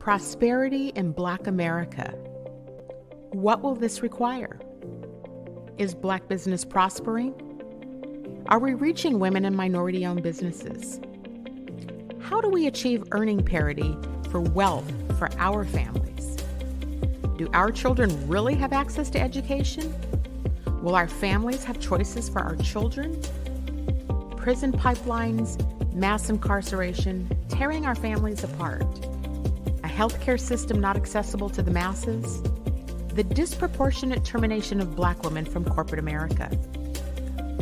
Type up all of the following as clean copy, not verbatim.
Prosperity in Black America. What will this require? Is Black business prospering? Are we reaching women and minority-owned businesses? How do we achieve earning parity for wealth for our families? Do our children really have access to education? Will our families have choices for our children? Prison pipelines, mass incarceration, tearing our families apart. A healthcare system not accessible to the masses. The disproportionate termination of Black women from corporate America.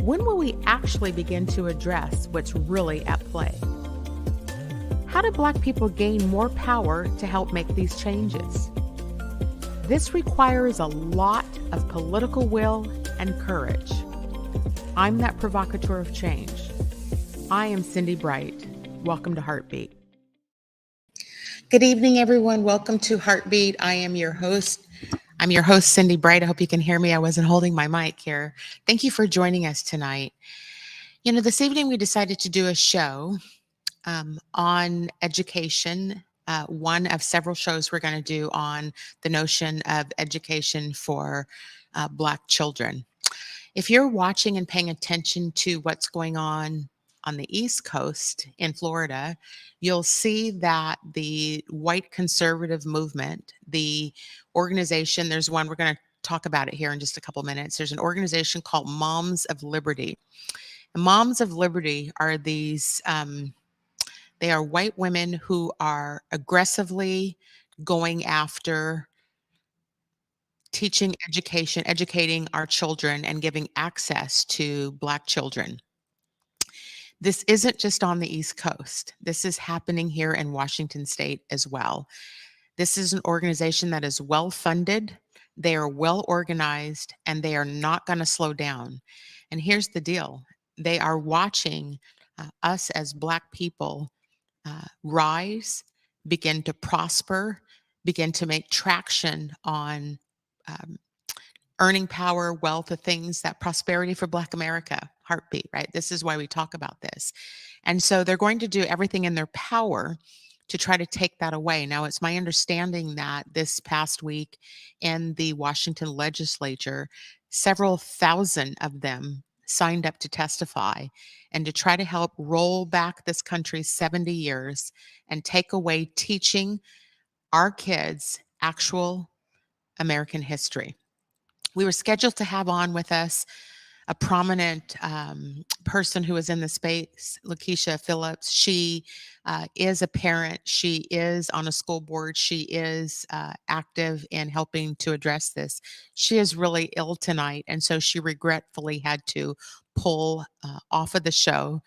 When will we actually begin to address what's really at play? How do Black people gain more power to help make these changes? This requires a lot of political will and courage. I'm that provocateur of change. I am Cindi Bright. Welcome to Heartbeat. Good evening, everyone. Welcome to Heartbeat. I am your host. I'm your host, Cindi Bright. I hope you can hear me. I wasn't holding my mic here. Thank you for joining us tonight. You know, this evening we decided to do a show on education. One of several shows we're going to do on the notion of education for Black children. If you're watching and paying attention to what's going on the East Coast in Florida, you'll see that the white conservative movement, the organization, there's one, we're going to talk about it here in just a couple minutes. There's an organization called Moms of Liberty. And Moms of Liberty are these, they are white women who are aggressively going after teaching education, educating our children and giving access to Black children. This isn't just on the East Coast. This is happening here in Washington State as well. This is an organization that is well funded, they are well organized, and they are not going to slow down. And here's the deal. They are watching us as Black people rise, begin to prosper, begin to make traction on earning power, wealth, the things that prosperity for Black America, Heartbeat, right? This is why we talk about this. And so they're going to do everything in their power to try to take that away. Now, it's my understanding that this past week in the Washington legislature, several thousand of them signed up to testify and to try to help roll back this country 70 years and take away teaching our kids actual American history. We were scheduled to have on with us a prominent person who is in the space, Luckisha Phillips. She is a parent. She is on a school board. She is active in helping to address this. She is really ill tonight, and so she regretfully had to pull off of the show.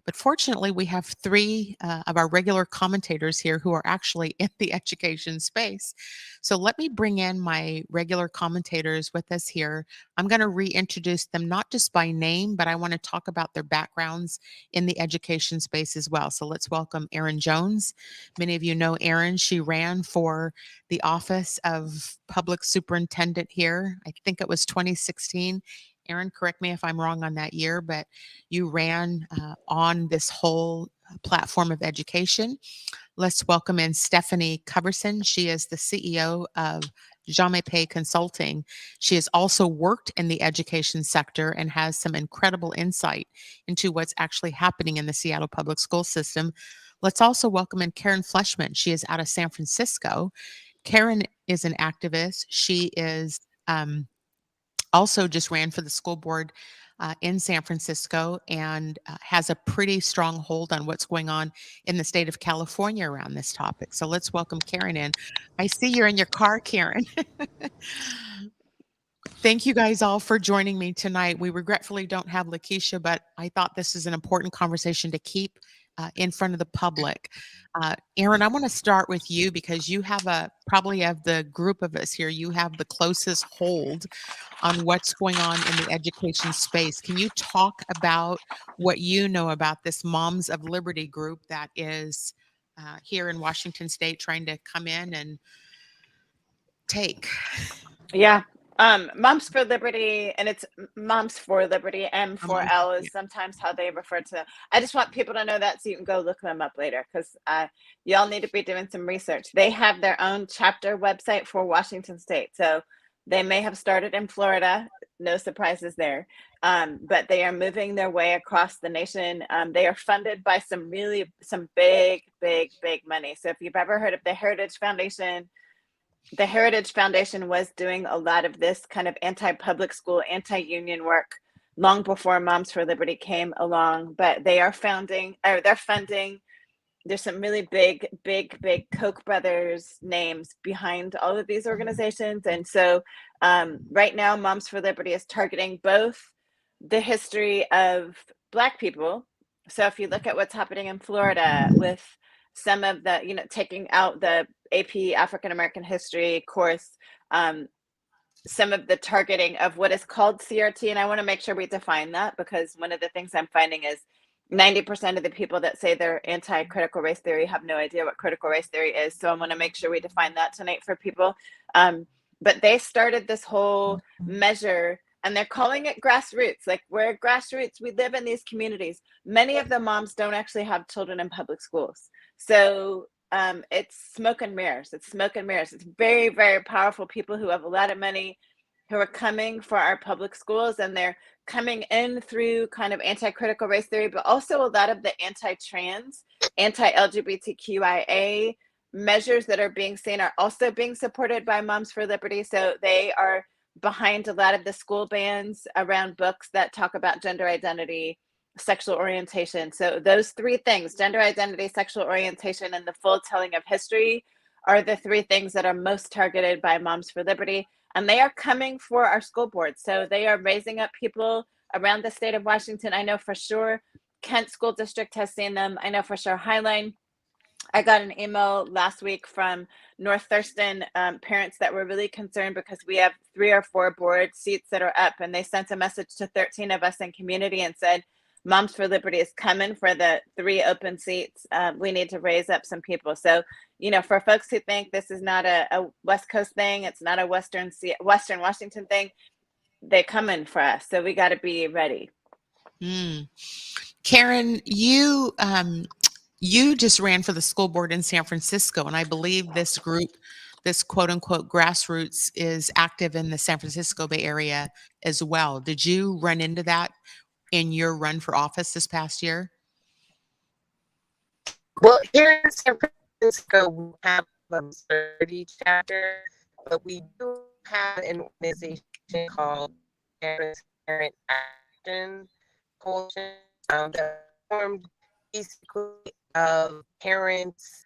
But fortunately, we have three of our regular commentators here who are actually in the education space. So let me bring in my regular commentators with us here. I'm going to reintroduce them, not just by name, but I want to talk about their backgrounds in the education space as well. So let's welcome Erin Jones. Many of you know Erin. She ran for the office of public superintendent here. I think it was 2016. Erin, correct me if I'm wrong on that year, but you ran on this whole platform of education. Let's welcome in Stephanie Coverson. She is the CEO of Jamii Pae Consulting. She has also worked in the education sector and has some incredible insight into what's actually happening in the Seattle public school system. Let's also welcome in Karen Fleshman. She is out of San Francisco. Karen is an activist. She is also just ran for the school board in San Francisco and has a pretty strong hold on what's going on in the state of California around this topic. So let's welcome Karen in. I see you're in your car, Karen. Thank you guys all for joining me tonight. We regretfully don't have Luckisha, but I thought this is an important conversation to keep in front of the public. Erin, I want to start with you because you have probably of the group of us here, you have the closest hold on what's going on in the education space. Can you talk about what you know about this Moms of Liberty group that is here in Washington State trying to come in and take? Yeah, Moms for Liberty, and it's Moms for Liberty. Among, M4L yeah. is sometimes how they refer to them. I just want people to know that so you can go look them up later, because y'all need to be doing some research. They have their own chapter website for Washington State. So they may have started in Florida. No surprises there. But they are moving their way across the nation. They are funded by some big, big, big money. So if you've ever heard of the Heritage Foundation was doing a lot of this kind of anti-public school, anti-union work long before Moms for Liberty came along. But they're funding. There's some really big, big, big Koch brothers names behind all of these organizations. And so right now, Moms for Liberty is targeting both the history of Black people. So if you look at what's happening in Florida with some of the, taking out the AP African American history course, some of the targeting of what is called CRT. And I want to make sure we define that, because one of the things I'm finding is 90% of the people that say they're anti-critical race theory have no idea what critical race theory is. So I want to make sure we define that tonight for people. But they started this whole measure, and they're calling it grassroots. Like, we're grassroots. We live in these communities. Many of the moms don't actually have children in public schools. So it's smoke and mirrors. It's smoke and mirrors. It's very, very powerful people who have a lot of money, who are coming for our public schools, and they're coming in through kind of anti-critical race theory, but also a lot of the anti-trans, anti-LGBTQIA measures that are being seen are also being supported by Moms for Liberty. So they are behind a lot of the school bans around books that talk about gender identity, sexual orientation. So those three things, gender identity, sexual orientation, and the full telling of history, are the three things that are most targeted by Moms for Liberty. And they are coming for our school boards. So they are raising up people around the state of Washington. I know for sure Kent School District has seen them. I know for sure Highline. I got an email last week from North Thurston parents that were really concerned because we have 3 or 4 board seats that are up, and they sent a message to 13 of us in community and said, Moms for Liberty is coming for the 3 open seats. We need to raise up some people. So, for folks who think this is not a West Coast thing, it's not a Western Washington thing, they're coming for us. So we got to be ready. Karen, you just ran for the school board in San Francisco, and I believe this group, this quote unquote grassroots, is active in the San Francisco Bay Area as well. Did you run into that in your run for office this past year? Well, here in San Francisco, we have a Missouri chapter, but we do have an organization called Transparent Action Coalition that formed basically of parents.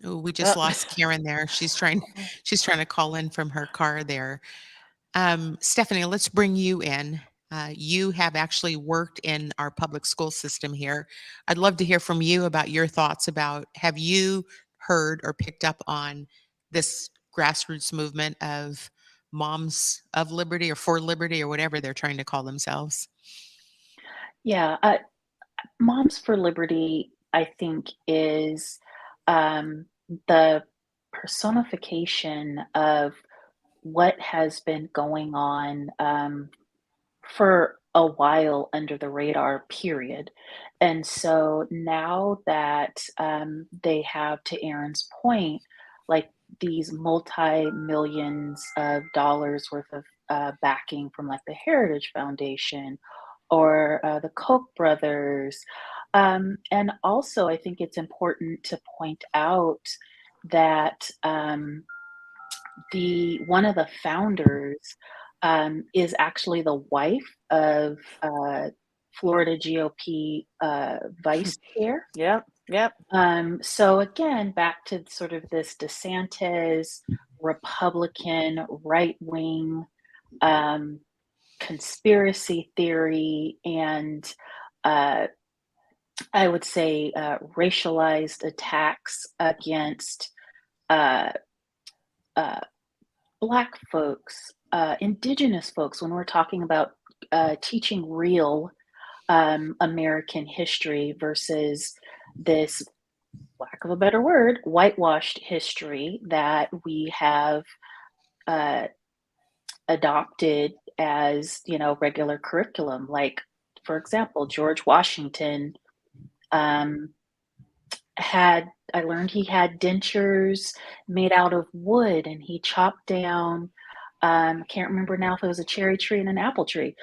Oh, we just lost Karen there. She's trying to call in from her car there. Stephanie, let's bring you in. You have actually worked in our public school system here. I'd love to hear from you about your thoughts about, have you heard or picked up on this grassroots movement of Moms of Liberty or for Liberty or whatever they're trying to call themselves? Yeah, Moms for Liberty, I think, is the personification of what has been going on for a while under the radar, period. And so now that they have, to Erin's point, like these multi-millions of dollars worth of backing from like the Heritage Foundation or the Koch brothers. And also, I think it's important to point out that the one of the founders is actually the wife of Florida GOP vice chair. Yep. So again, back to sort of this DeSantis Republican right wing conspiracy theory and I would say racialized attacks against uh, Black folks, Indigenous folks, when we're talking about teaching real American history versus this, lack of a better word, whitewashed history that we have adopted as, regular curriculum. Like, for example, George Washington um, I learned he had dentures made out of wood, and he chopped down, I can't remember now if it was a cherry tree and an apple tree.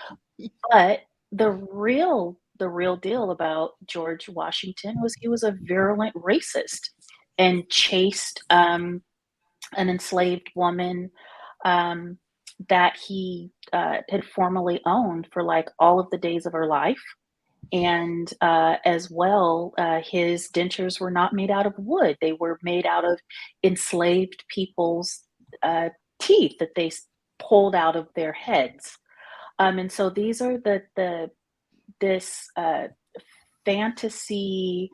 But the real deal about George Washington was he was a virulent racist and chased an enslaved woman um, that he had formerly owned for like all of the days of her life. And as well, his dentures were not made out of wood. They were made out of enslaved people's teeth that they pulled out of their heads. And so these are this fantasy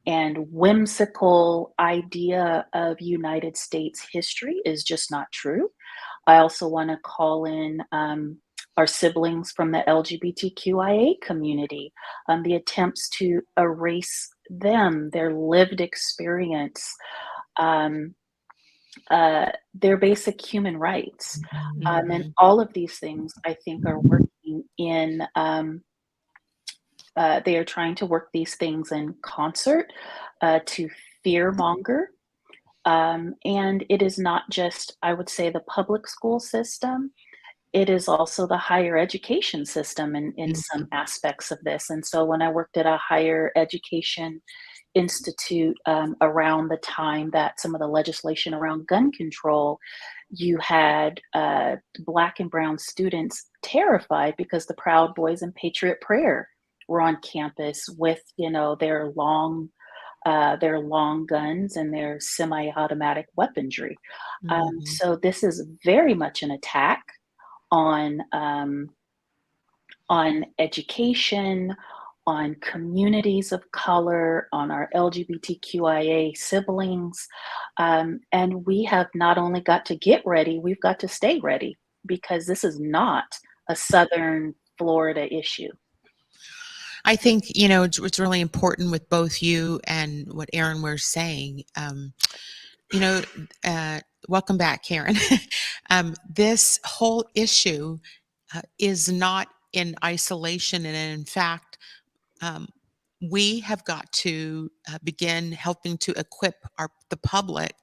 and whimsical idea of United States history is just not true. I also want to call in our siblings from the LGBTQIA community, the attempts to erase them, their lived experience, their basic human rights. And all of these things, I think, are working in, they are trying to work these things in concert to fearmonger. And it is not just, I would say, the public school system. It is also the higher education system in some aspects of this. And so when I worked at a higher education institute around the time that some of the legislation around gun control, you had Black and brown students terrified because the Proud Boys and Patriot Prayer were on campus with, their long guns and their semi-automatic weaponry. So this is very much an attack on education, on communities of color, on our LGBTQIA siblings. And we have not only got to get ready, we've got to stay ready, because this is not a Southern Florida issue. I think, it's really important with both you and what Erin were saying. Welcome back, Karen. This whole issue is not in isolation. And in fact, we have got to begin helping to equip the public,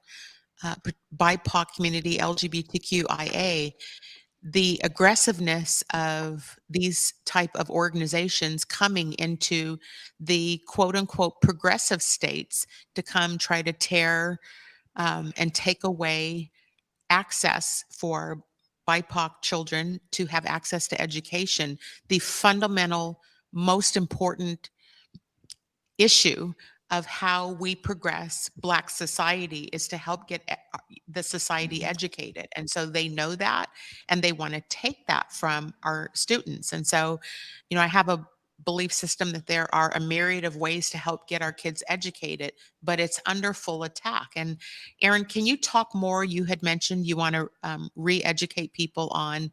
BIPOC community, LGBTQIA. The aggressiveness of these type of organizations coming into the quote unquote progressive states to come try to tear and take away access for BIPOC children to have access to education. The fundamental, most important issue of how we progress Black society is to help get the society educated. And so they know that, and they want to take that from our students. And so, I have a belief system that there are a myriad of ways to help get our kids educated, but it's under full attack. And Erin, can you talk more? You had mentioned you want to re-educate people on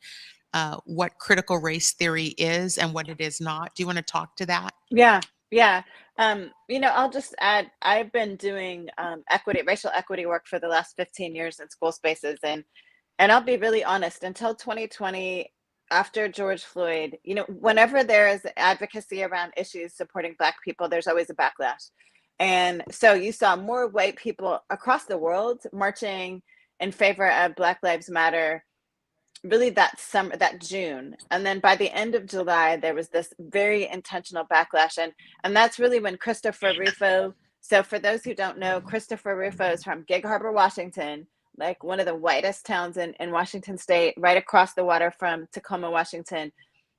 what critical race theory is and what it is not. Do you want to talk to that? Yeah. I'll just add, I've been doing racial equity work for the last 15 years in school spaces. And I'll be really honest, until 2020, after George Floyd, whenever there is advocacy around issues supporting Black people, there's always a backlash. And so you saw more white people across the world marching in favor of Black Lives Matter really that summer, that June. And then by the end of July, there was this very intentional backlash. And that's really when Christopher Rufo, so for those who don't know, Christopher Rufo is from Gig Harbor, Washington, like one of the whitest towns in Washington state, right across the water from Tacoma, Washington.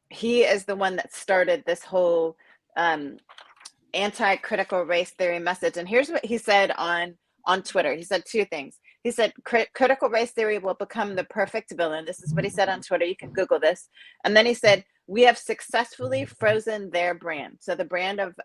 He is the one that started this whole anti-critical race theory message. And here's what he said on Twitter. He said two things. He said, critical race theory will become the perfect villain. This is what he said on Twitter. You can Google this. And then he said, we have successfully frozen their brand. So the brand of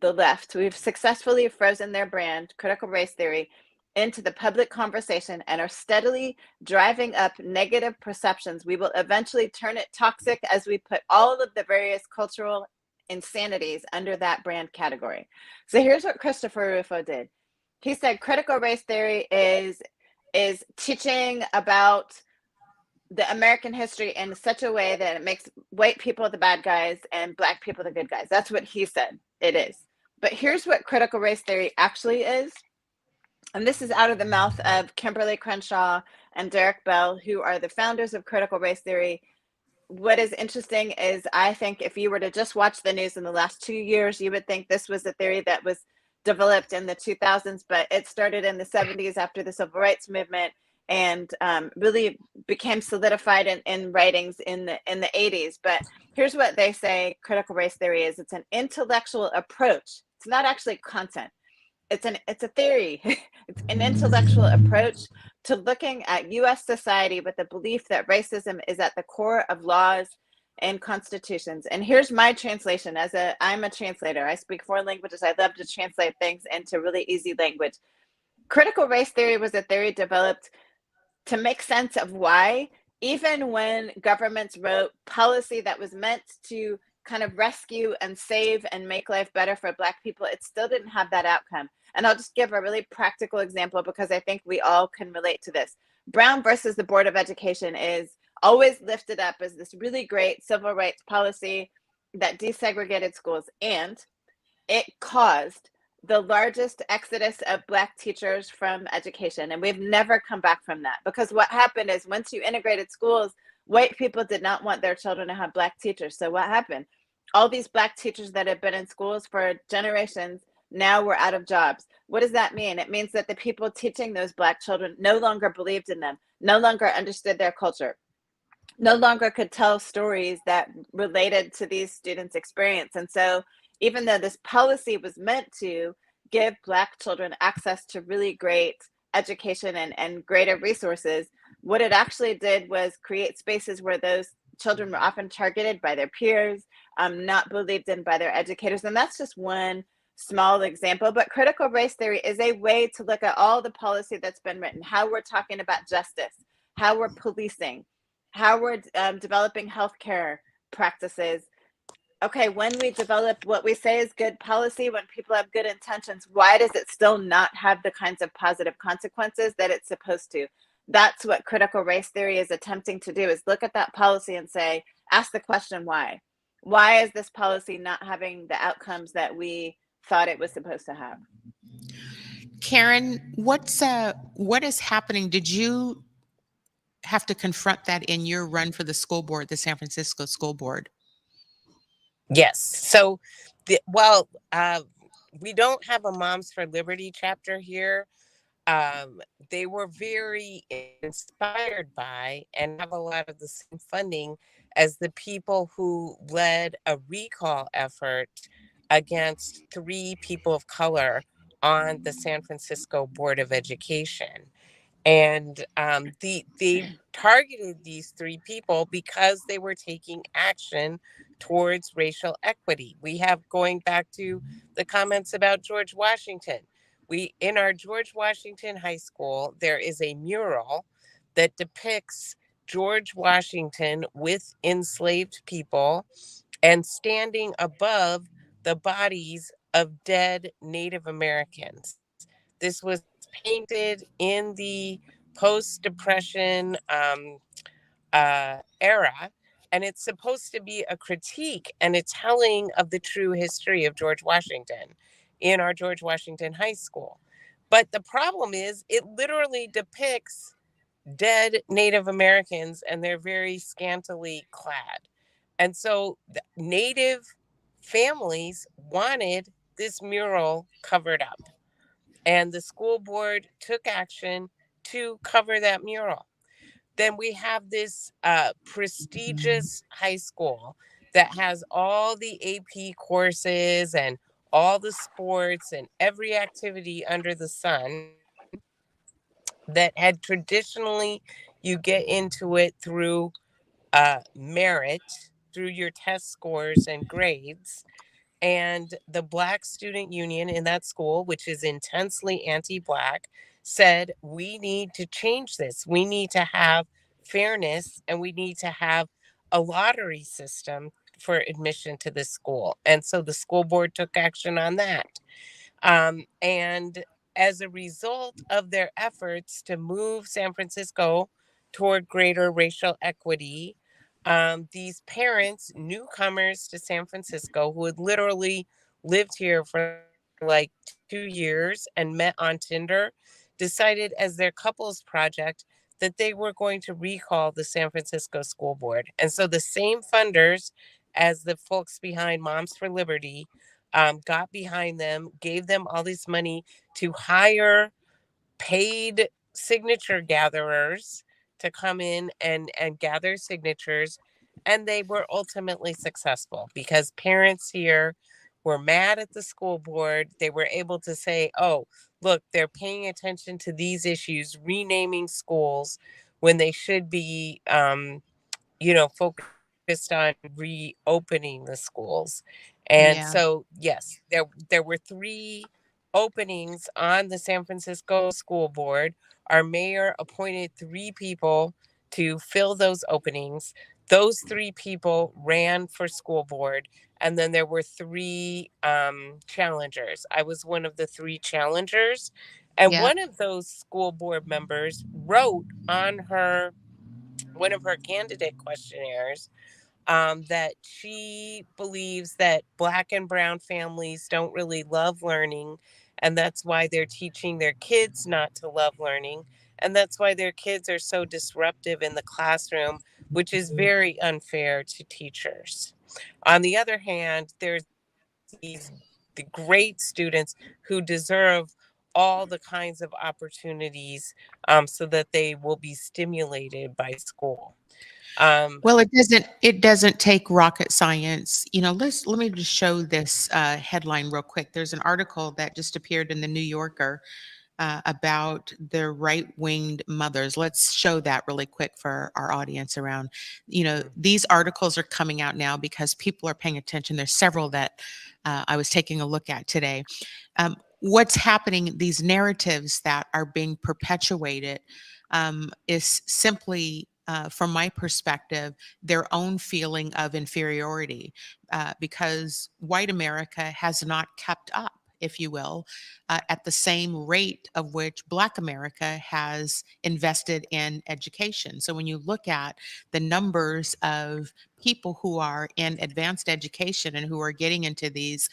the left, we've successfully frozen their brand, critical race theory, into the public conversation and are steadily driving up negative perceptions. We will eventually turn it toxic as we put all of the various cultural insanities under that brand category. So here's what Christopher Rufo did. He said critical race theory is is teaching about the American history in such a way that it makes white people the bad guys and black people the good guys. That's what he said it is. But here's what critical race theory actually is. And this is out of the mouth of Kimberly Crenshaw and Derek Bell, who are the founders of critical race theory. What is interesting is I think if you were to just watch the news in the last 2 years, you would think this was a theory that was developed in the 2000s, but it started in the 70s after the civil rights movement and really became solidified in writings in the 80s. But here's what they say critical race theory is. It's an intellectual approach. It's not actually content. It's a theory. It's an intellectual approach to looking at US society with the belief that racism is at the core of laws and constitutions. And here's my translation. I'm a translator. I speak 4 languages. I love to translate things into really easy language. Critical race theory was a theory developed to make sense of why, even when governments wrote policy that was meant to kind of rescue and save and make life better for Black people, it still didn't have that outcome. And I'll just give a really practical example because I think we all can relate to this. Brown versus the Board of Education is always lifted up as this really great civil rights policy that desegregated schools, and it caused the largest exodus of Black teachers from education. And we've never come back from that, because what happened is once you integrated schools, white people did not want their children to have Black teachers. So what happened? All these Black teachers that had been in schools for generations now were out of jobs. What does that mean? It means that the people teaching those Black children no longer believed in them, no longer understood their culture, no longer could tell stories that related to these students' experience. And so even though this policy was meant to give Black children access to really great education and greater resources, what it actually did was create spaces where those children were often targeted by their peers, not believed in by their educators. And that's just one small example. But critical race theory is a way to look at all the policy that's been written, how we're talking about justice, how we're policing, how we're developing healthcare practices. Okay, when we develop what we say is good policy, when people have good intentions, why does it still not have the kinds of positive consequences that it's supposed to? That's what critical race theory is attempting to do, is look at that policy and say, ask the question, why? Why is this policy not having the outcomes that we thought it was supposed to have? Karen, what is happening? Did you have to confront that in your run for the school board, the San Francisco School Board? Yes. So, we don't have a Moms for Liberty chapter here. They were very inspired by and have a lot of the same funding as the people who led a recall effort against 3 people of color on the San Francisco Board of Education. And they targeted these 3 people because they were taking action towards racial equity. We have, going back to the comments about George Washington, in our George Washington High School, there is a mural that depicts George Washington with enslaved people and standing above the bodies of dead Native Americans. This was painted in the post-Depression era, and it's supposed to be a critique and a telling of the true history of George Washington in our George Washington High School. But the problem is, it literally depicts dead Native Americans, and they're very scantily clad. And so the Native families wanted this mural covered up, and the school board took action to cover that mural. Then we have this prestigious high school that has all the AP courses and all the sports and every activity under the sun, that had traditionally, you get into it through merit, through your test scores and grades. And the Black Student Union in that school, which is intensely anti-Black, said, we need to change this. We need to have fairness, and we need to have a lottery system for admission to this school. And so the school board took action on that. And as a result of their efforts to move San Francisco toward greater racial equity, these parents, newcomers to San Francisco, who had literally lived here for like 2 years and met on Tinder, decided as their couples project that they were going to recall the San Francisco School Board. And so the same funders as the folks behind Moms for Liberty got behind them, gave them all this money to hire paid signature gatherers to come in and gather signatures. And they were ultimately successful because parents here were mad at the school board. They were able to say, oh, look, they're paying attention to these issues, renaming schools when they should be focused on reopening the schools. And Yeah. so, yes, there were three openings on the San Francisco School Board. Our mayor appointed three people to fill those openings. Those three people ran for school board, and then there were three challengers. I was one of the three challengers, and Yeah. one of those school board members wrote on her one of her candidate questionnaires that she believes that Black and Brown families don't really love learning, and that's why they're teaching their kids not to love learning, and that's why their kids are so disruptive in the classroom, which is very unfair to teachers. On the other hand, there's the great students who deserve all the kinds of opportunities so that they will be stimulated by school. Um, Well, it doesn't take rocket science. Let me just show this headline real quick. There's an article that just appeared in the New Yorker about the right-winged mothers. Let's show that really quick for our audience around. These articles are coming out now because people are paying attention. There's several that I was taking a look at today. What's happening, these narratives that are being perpetuated is simply, from my perspective, their own feeling of inferiority because white America has not kept up, if you will, at the same rate of which Black America has invested in education. So when you look at the numbers of people who are in advanced education and who are getting into these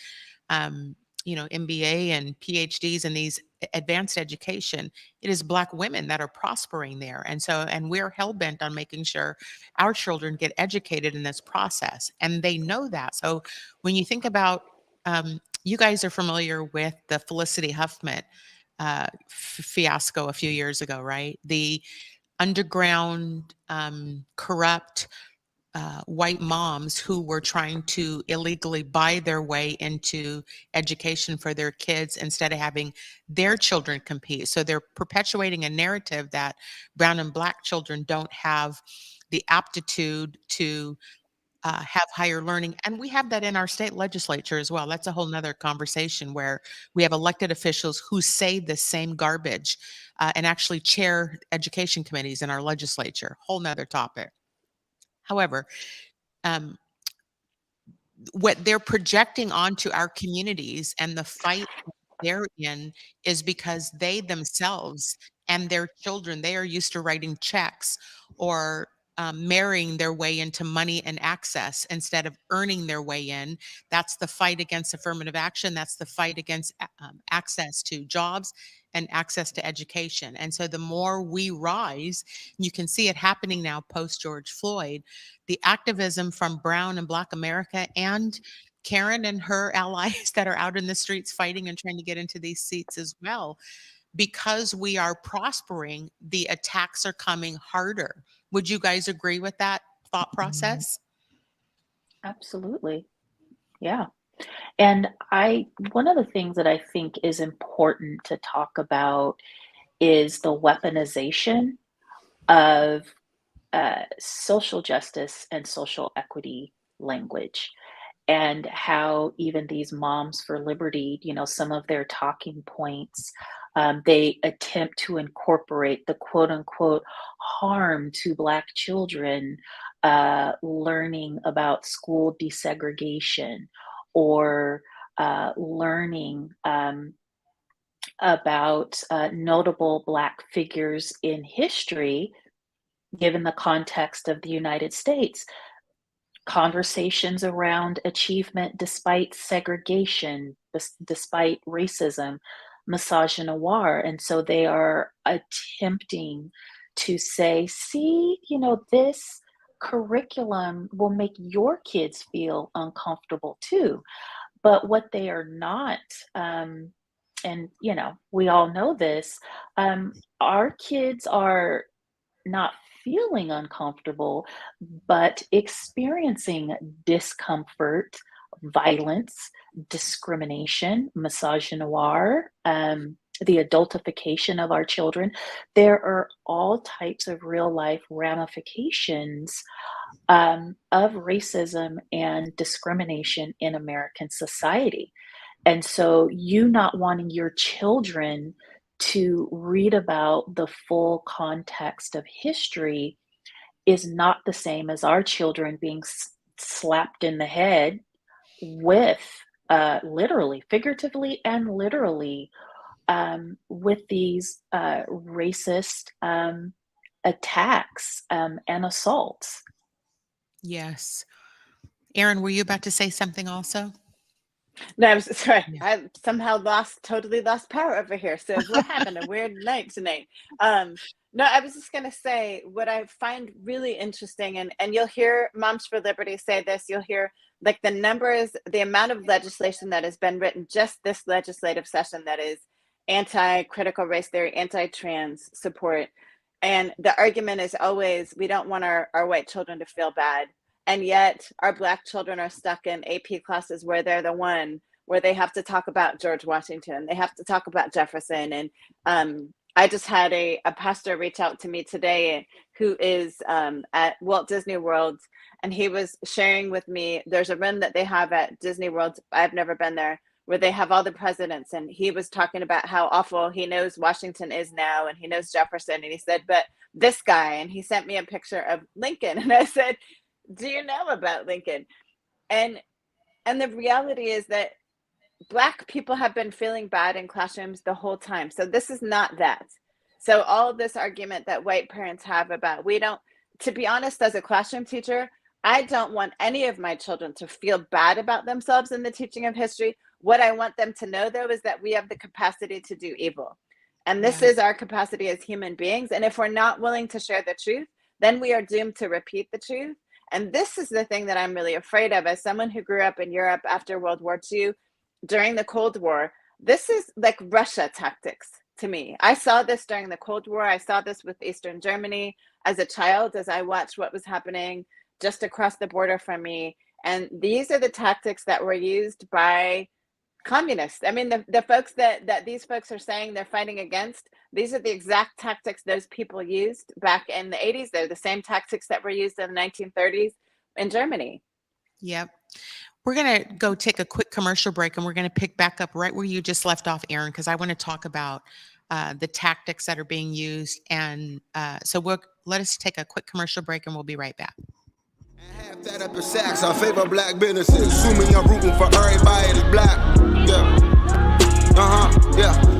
um, MBA and PhDs and these advanced education, it is Black women that are prospering there. And we're hell bent on making sure our children get educated in this process. And they know that. So when you think about, you guys are familiar with the Felicity Huffman fiasco a few years ago, right? The underground, corrupt white moms who were trying to illegally buy their way into education for their kids instead of having their children compete. So they're perpetuating a narrative that brown and Black children don't have the aptitude to have higher learning. And we have that in our state legislature as well. That's a whole nother conversation where we have elected officials who say the same garbage and actually chair education committees in our legislature. Whole nother topic. However, um, what they're projecting onto our communities and the fight they're in is because they themselves and their children, they are used to writing checks or marrying their way into money and access instead of earning their way in. That's the fight against affirmative action. That's the fight against access to jobs and access to education. And so the more we rise, you can see it happening now post George Floyd, the activism from Brown and Black America and Karen and her allies that are out in the streets fighting and trying to get into these seats as well. Because we are prospering, the attacks are coming harder. Would you guys agree with that thought process? Absolutely. Yeah. And one of the things that I think is important to talk about is the weaponization of social justice and social equity language, and how even these Moms for Liberty, some of their talking points, they attempt to incorporate the quote unquote harm to Black children learning about school desegregation or learning about notable Black figures in history, given the context of the United States. Conversations around achievement despite segregation, despite racism, misogynoir. And so they are attempting to say, see, this curriculum will make your kids feel uncomfortable too. But what they are not, and we all know this, our kids are not feeling uncomfortable, but experiencing discomfort, violence, discrimination, misogynoir, the adultification of our children. There are all types of real life ramifications of racism and discrimination in American society. And so, you not wanting your children to read about the full context of history is not the same as our children being slapped in the head with, literally, figuratively and literally, with these racist attacks and assaults. Yes. Erin, were you about to say something also? No, I'm sorry. Yeah. I somehow totally lost power over here. So we're having a weird night tonight. No, I was just gonna say what I find really interesting, and you'll hear Moms for Liberty say this. You'll hear like the numbers, the amount of legislation that has been written just this legislative session that is anti-critical race theory, anti-trans support, and the argument is always we don't want our white children to feel bad. And yet our Black children are stuck in AP classes where they're the one where they have to talk about George Washington. They have to talk about Jefferson. And I just had a pastor reach out to me today who is at Walt Disney World. And he was sharing with me, there's a room that they have at Disney World. I've never been there, where they have all the presidents. And he was talking about how awful he knows Washington is now. And he knows Jefferson. And he said, but this guy, and he sent me a picture of Lincoln. And I said, do you know about Lincoln? And the reality is that Black people have been feeling bad in classrooms the whole time. So this is not that. So all this argument that white parents have about, to be honest, as a classroom teacher, I don't want any of my children to feel bad about themselves in the teaching of history. What I want them to know, though, is that we have the capacity to do evil. And this is our capacity as human beings. And if we're not willing to share the truth, then we are doomed to repeat the truth. And this is the thing that I'm really afraid of as someone who grew up in Europe after World War II, during the Cold War. This is like Russia tactics to me. I saw this during the Cold War. I saw this with Eastern Germany as a child, as I watched what was happening just across the border from me. And these are the tactics that were used by communists. I mean, the folks that these folks are saying they're fighting against, these are the exact tactics those people used back in the 80s. They're the same tactics that were used in the 1930s in Germany. Yep. We're going to go take a quick commercial break, and we're going to pick back up right where you just left off, Erin, because I want to talk about the tactics that are being used. And so let us take a quick commercial break, and we'll be right back. Half that up in Saks, I favor Black businesses. Assuming I'm rooting for everybody that's Black. Yeah. Yeah.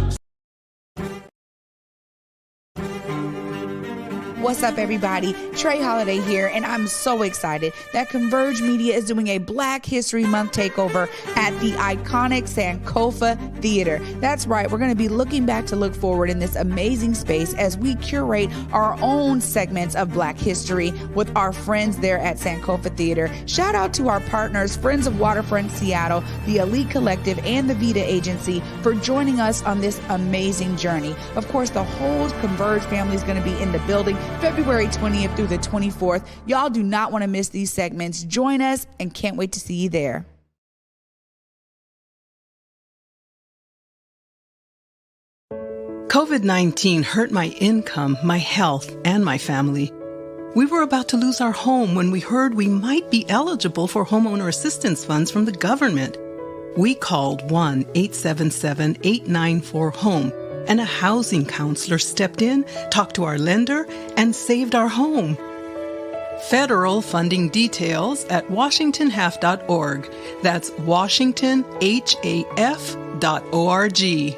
What's up, everybody? Trey Holiday here, and I'm so excited that Converge Media is doing a Black History Month takeover at the iconic Sankofa Theater. That's right, we're going to be looking back to look forward in this amazing space as we curate our own segments of Black history with our friends there at Sankofa Theater. Shout out to our partners, Friends of Waterfront Seattle, the Elite Collective, and the Vita Agency for joining us on this amazing journey. Of course, the whole Converge family is going to be in the building February 20th through the 24th. Y'all do not want to miss these segments. Join us, and can't wait to see you there. COVID-19 hurt my income, my health, and my family. We were about to lose our home when we heard we might be eligible for homeowner assistance funds from the government. We called 1-877-894-HOME. And a housing counselor stepped in, talked to our lender, and saved our home. Federal funding details at washingtonhaf.org. That's washingtonhaf.org.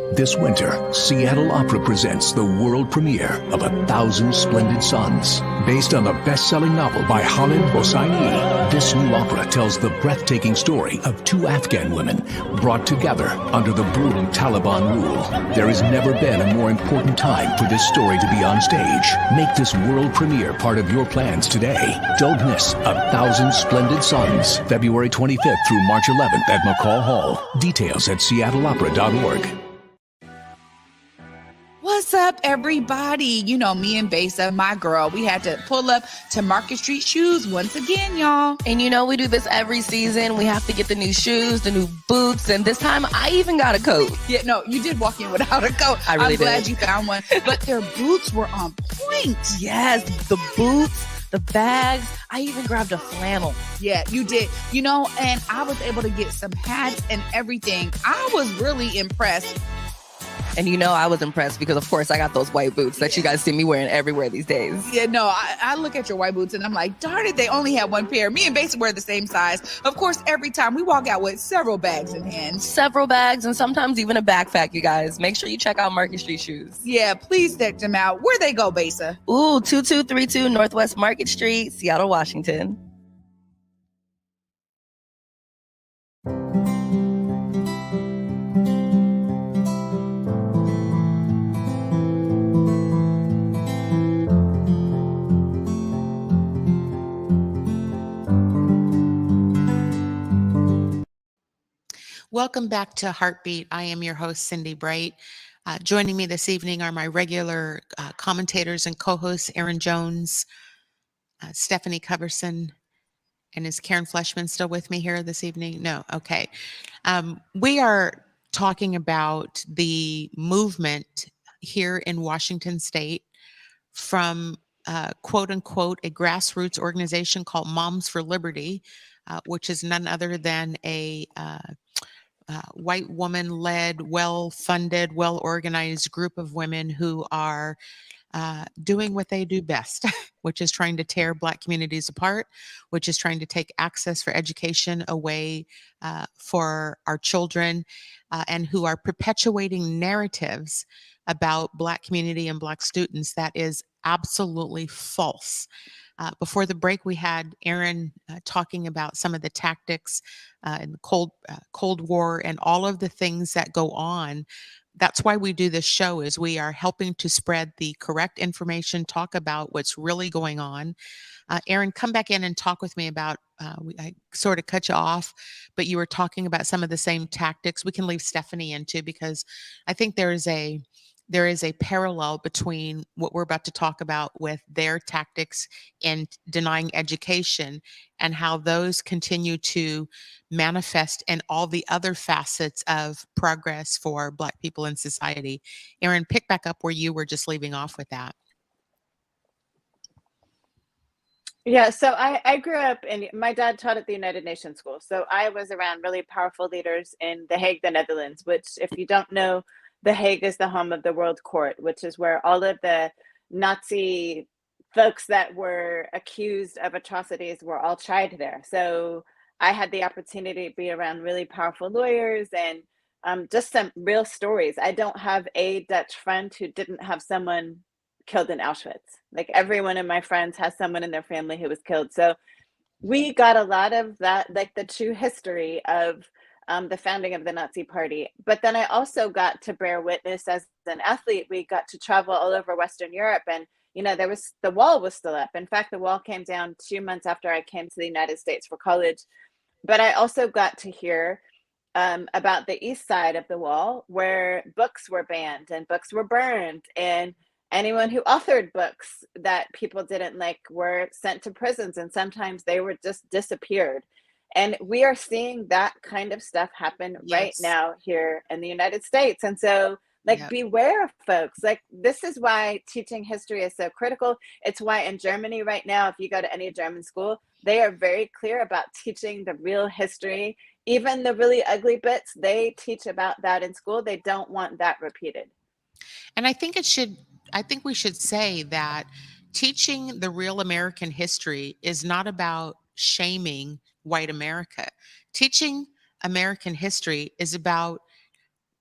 This winter, Seattle Opera presents the world premiere of 1,000 Splendid Suns. Based on the best-selling novel by Khaled Hosseini, this new opera tells the breathtaking story of two Afghan women brought together under the brutal Taliban rule. There has never been a more important time for this story to be on stage. Make this world premiere part of your plans today. Don't miss 1,000 Splendid Suns, February 25th through March 11th at McCall Hall. Details at seattleopera.org. What's up, everybody? You know, me and Besa, my girl, we had to pull up to Market Street Shoes once again, y'all. And you know, we do this every season. We have to get the new shoes, the new boots, and this time I even got a coat. Yeah, no, you did walk in without a coat. I really I'm glad did. you found one. But their boots were on point. Yes, the boots, the bags. I even grabbed a flannel. Yeah, you did. You know, and I was able to get some hats and everything. I was really impressed. And you know, I was impressed because, of course, I got those white boots that you guys see me wearing everywhere these days. Yeah, no, I look at your white boots and I'm like, darn it, they only have one pair. Me and Basa wear the same size. Of course, every time we walk out with several bags in hand. Several bags and sometimes even a backpack, you guys. Make sure you check out Market Street Shoes. Yeah, please check them out. Where they go, Basa? Ooh, 2232 Northwest Market Street, Seattle, Washington. Welcome back to Heartbeat. I am your host, Cindi Bright. Joining me this evening are my regular commentators and co-hosts, Erin Jones, Stephanie Coverson, and is Karen Fleshman still with me here this evening? No, okay. We are talking about the movement here in Washington State from quote unquote a grassroots organization called Moms for Liberty, which is none other than a white woman-led, well-funded, well-organized group of women who are doing what they do best, which is trying to tear Black communities apart, which is trying to take access for education away for our children, and who are perpetuating narratives about Black community and Black students that is absolutely false. Before the break, we had Erin talking about some of the tactics in the Cold War and all of the things that go on. That's why we do this show, is we are helping to spread the correct information, talk about what's really going on. Erin, come back in and talk with me about, I sort of cut you off, but you were talking about some of the same tactics. We can leave Stephanie in too, because I think there is a parallel between what we're about to talk about with their tactics in denying education and how those continue to manifest in all the other facets of progress for Black people in society. Erin, pick back up where you were just leaving off with that. Yeah, so I grew up and my dad taught at the United Nations School. So I was around really powerful leaders in The Hague, the Netherlands, which, if you don't know, The Hague is the home of the World Court, which is where all of the Nazi folks that were accused of atrocities were all tried there. So I had the opportunity to be around really powerful lawyers and just some real stories. I don't have a Dutch friend who didn't have someone killed in Auschwitz. Like, everyone of my friends has someone in their family who was killed. So we got a lot of that, like the true history of the founding of the Nazi Party. But then I also got to bear witness as an athlete. We got to travel all over Western Europe, and the wall was still up. In fact, the wall came down 2 months after I came to the United States for college. But I also got to hear about the east side of the wall, where books were banned and books were burned, and anyone who authored books that people didn't like were sent to prisons, and sometimes they were just disappeared. And we are seeing that kind of stuff happen right now here in the United States. And so, beware of folks. Like, this is why teaching history is so critical. It's why in Germany right now, if you go to any German school, they are very clear about teaching the real history. Even the really ugly bits, they teach about that in school. They don't want that repeated. And I think we should say that teaching the real American history is not about shaming white America. Teaching American history is about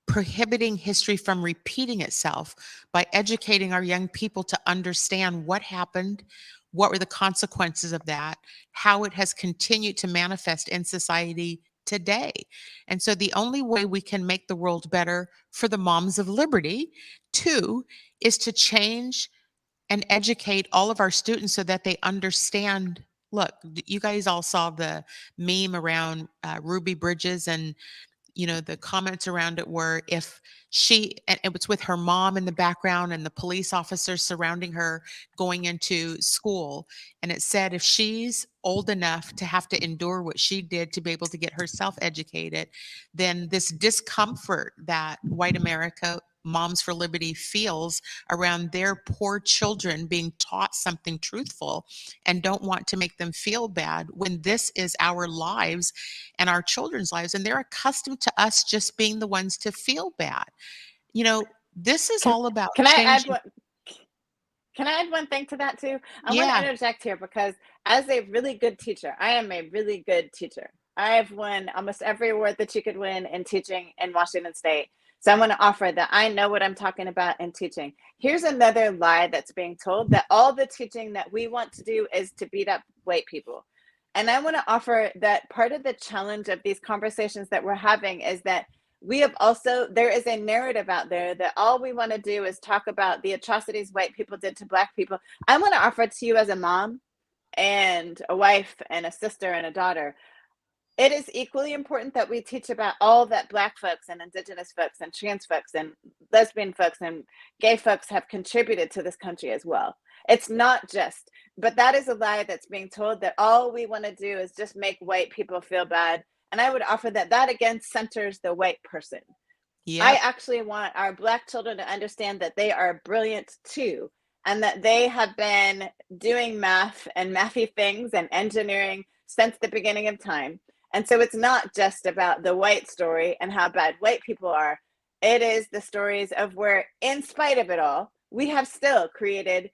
prohibiting history from repeating itself by educating our young people to understand what happened, what were the consequences of that, how it has continued to manifest in society today. And so the only way we can make the world better for the moms of liberty, too, is to change and educate all of our students so that they understand. Look, you guys all saw the meme around Ruby Bridges, and the comments around it were, if and it was with her mom in the background and the police officers surrounding her going into school. And it said, if she's old enough to have to endure what she did to be able to get herself educated, then this discomfort that white America, Moms for Liberty, feels around their poor children being taught something truthful and don't want to make them feel bad when this is our lives and our children's lives, and they're accustomed to us just being the ones to feel bad. This is all about Can I add changing. Can I add one thing to that too? I want Yeah. to interject here because as a really good teacher, I am a really good teacher. I have won almost every award that you could win in teaching in Washington State. So I want to offer that I know what I'm talking about in teaching. Here's another lie that's being told, that all the teaching that we want to do is to beat up white people. And I want to offer that part of the challenge of these conversations that we're having is that there is a narrative out there that all we want to do is talk about the atrocities white people did to Black people. I want to offer to you as a mom and a wife and a sister and a daughter, it is equally important that we teach about all that Black folks and Indigenous folks and trans folks and lesbian folks and gay folks have contributed to this country as well. It's not just, but that is a lie that's being told, that all we want to do is just make white people feel bad. And I would offer that again centers the white person. Yep. I actually want our Black children to understand that they are brilliant too, and that they have been doing math and mathy things and engineering since the beginning of time. And so it's not just about the white story and how bad white people are. It is the stories of where, in spite of it all, we have still created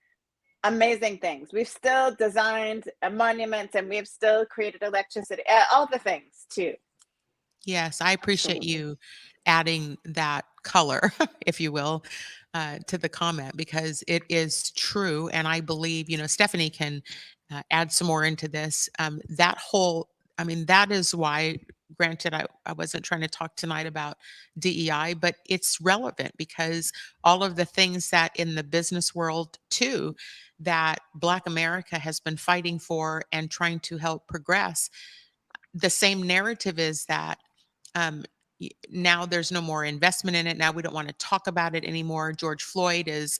amazing things. We've still designed monuments, and we have still created electricity, all the things too. Yes, I appreciate you adding that color, if you will, to the comment, because it is true. And I believe, Stephanie can add some more into this. That is why, granted, I wasn't trying to talk tonight about DEI, but it's relevant because all of the things that in the business world too, that Black America has been fighting for and trying to help progress, the same narrative is that now there's no more investment in it. Now we don't want to talk about it anymore. George Floyd is,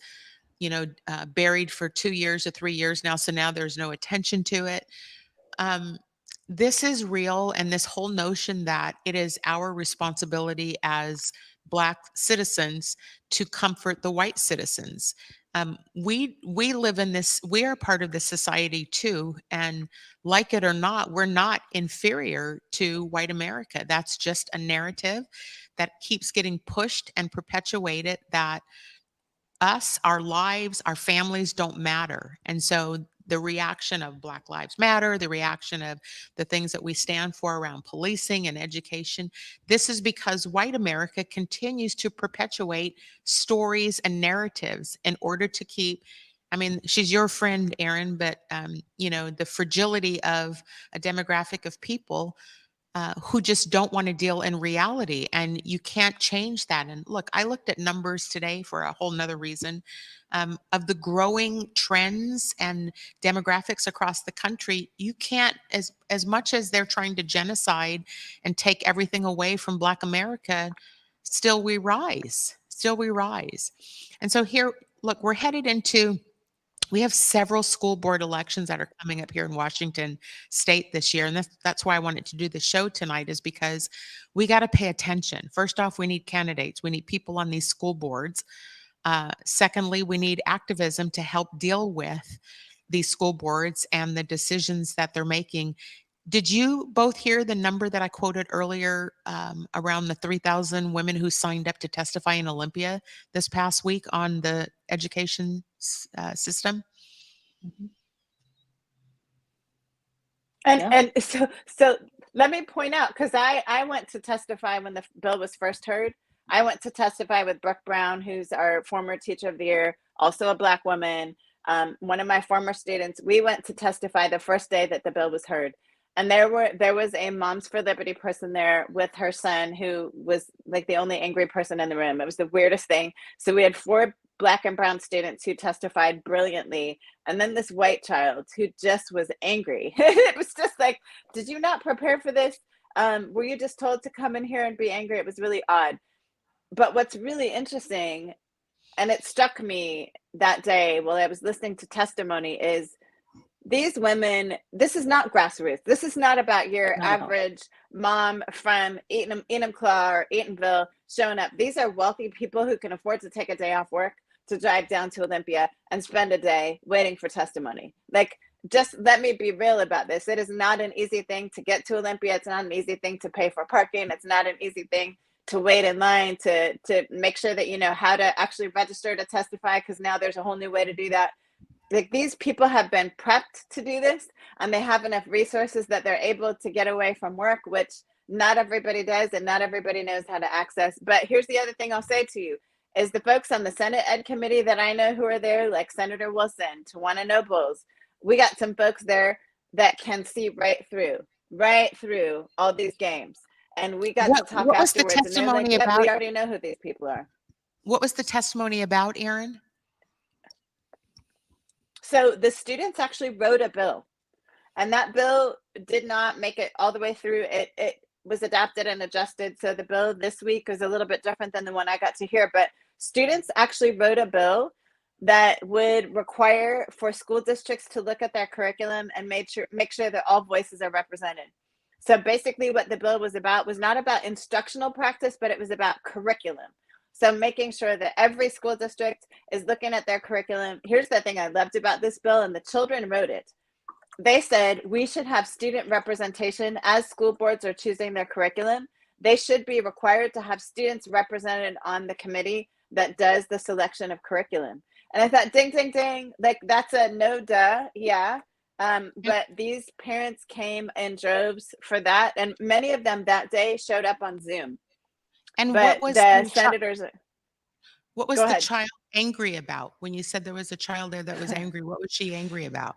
buried for 2 years or 3 years now. So now there's no attention to it. This is real. And this whole notion that it is our responsibility as Black citizens to comfort the white citizens. We live in this, we are part of this society too. And like it or not, we're not inferior to white America. That's just a narrative that keeps getting pushed and perpetuated, that us, our lives, our families don't matter. And so the reaction of Black Lives Matter, the reaction of the things that we stand for around policing and education, this is because white America continues to perpetuate stories and narratives in order to keep, she's your friend, Erin, but the fragility of a demographic of people who just don't want to deal in reality. And you can't change that. And look, I looked at numbers today for a whole nother reason of the growing trends and demographics across the country. You can't, as much as they're trying to genocide and take everything away from Black America, still we rise. And so here, look, we're headed into, we have several school board elections that are coming up here in Washington State this year. And that's why I wanted to do the show tonight, is because we got to pay attention. First off, we need candidates. We need people on these school boards. Secondly, we need activism to help deal with these school boards and the decisions that they're making. Did you both hear the number that I quoted earlier around the 3,000 women who signed up to testify in Olympia this past week on the education system? Mhm. And so let me point out, because I went to testify when the bill was first heard. I went to testify with Brooke Brown, who's our former teacher of the year, also a Black woman. One of my former students, we went to testify the first day that the bill was heard. And there was a Moms for Liberty person there with her son who was like the only angry person in the room. It was the weirdest thing. So we had 4 Black and brown students who testified brilliantly, and then this white child who just was angry. It was just like, did you not prepare for this? Were you just told to come in here and be angry? It was really odd. But what's really interesting, and it struck me that day while I was listening to testimony, is these women, this is not grassroots. This is not about your average mom from Enumclaw or Eatonville showing up. These are wealthy people who can afford to take a day off work to drive down to Olympia and spend a day waiting for testimony. Like, just let me be real about this. It is not an easy thing to get to Olympia. It's not an easy thing to pay for parking. It's not an easy thing to wait in line to make sure that you know how to actually register to testify, because now there's a whole new way to do that. Like, these people have been prepped to do this, and they have enough resources that they're able to get away from work, which not everybody does, and not everybody knows how to access. But here's the other thing I'll say to you, is the folks on the Senate Ed Committee that I know who are there, like Senator Wilson, Tawana Nobles, we got some folks there that can see right through all these games. And we got to talk what was the afterwards, and they're like, testimony yep, about? we already know who these people are. What was the testimony about, Erin? So the students actually wrote a bill, and that bill did not make it all the way through. It was adapted and adjusted. So the bill this week is a little bit different than the one I got to hear, but students actually wrote a bill that would require for school districts to look at their curriculum and make sure that all voices are represented. So basically what the bill was about was not about instructional practice, but it was about curriculum. So making sure that every school district is looking at their curriculum. Here's the thing I loved about this bill, and the children wrote it. They said we should have student representation as school boards are choosing their curriculum. They should be required to have students represented on the committee that does the selection of curriculum. And I thought, ding, ding, ding, like that's a no duh, yeah. But these parents came in droves for that, and many of them that day showed up on Zoom. And but what was the senators? What was Go the ahead. child angry about? When you said there was a child there that was angry, what was she angry about?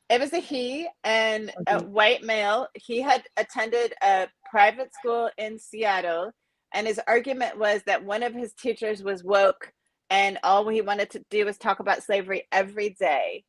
It was a he, and a white male. He had attended a private school in Seattle, and his argument was that one of his teachers was woke, and all he wanted to do was talk about slavery every day.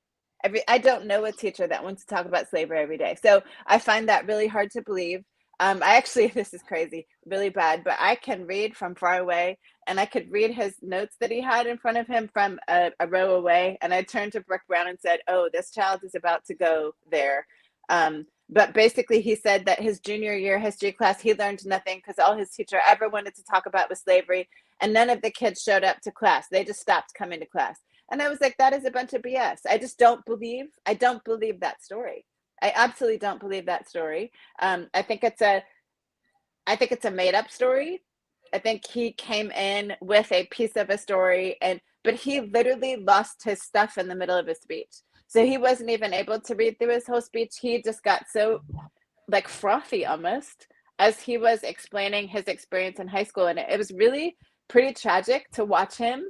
I don't know a teacher that wants to talk about slavery every day. So I find that really hard to believe. I actually, this is crazy, really bad, but I can read from far away, and I could read his notes that he had in front of him from a row away. And I turned to Brooke Brown and said, oh, this child is about to go there. But basically he said that his junior year history class, he learned nothing because all his teacher ever wanted to talk about was slavery. And none of the kids showed up to class. They just stopped coming to class. And I was like, that is a bunch of BS. I don't believe that story. I absolutely don't believe that story. I think it's a made up story. I think he came in with a piece of a story, but he literally lost his stuff in the middle of his speech. So he wasn't even able to read through his whole speech. He just got so like frothy almost as he was explaining his experience in high school. And it was really pretty tragic to watch him.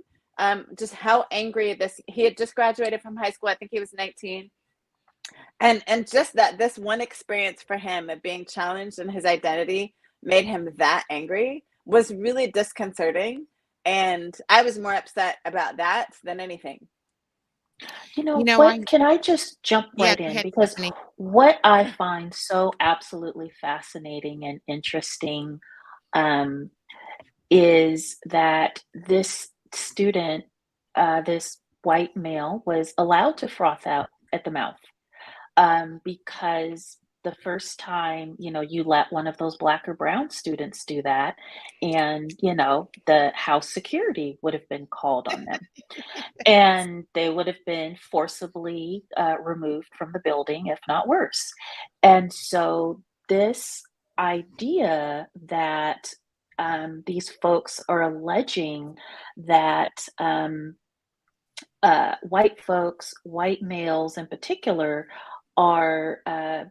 Just how angry he had just graduated from high school. I think he was 19. And just that this one experience for him of being challenged in his identity made him that angry was really disconcerting. And I was more upset about that than anything. Can I just jump right in? Because what I find so absolutely fascinating and interesting is that this student, this white male, was allowed to froth out at the mouth. Because the first time, you let one of those Black or brown students do that, and, the house security would have been called on them. And they would have been forcibly removed from the building, if not worse. And so this idea that these folks are alleging that white folks, white males in particular, are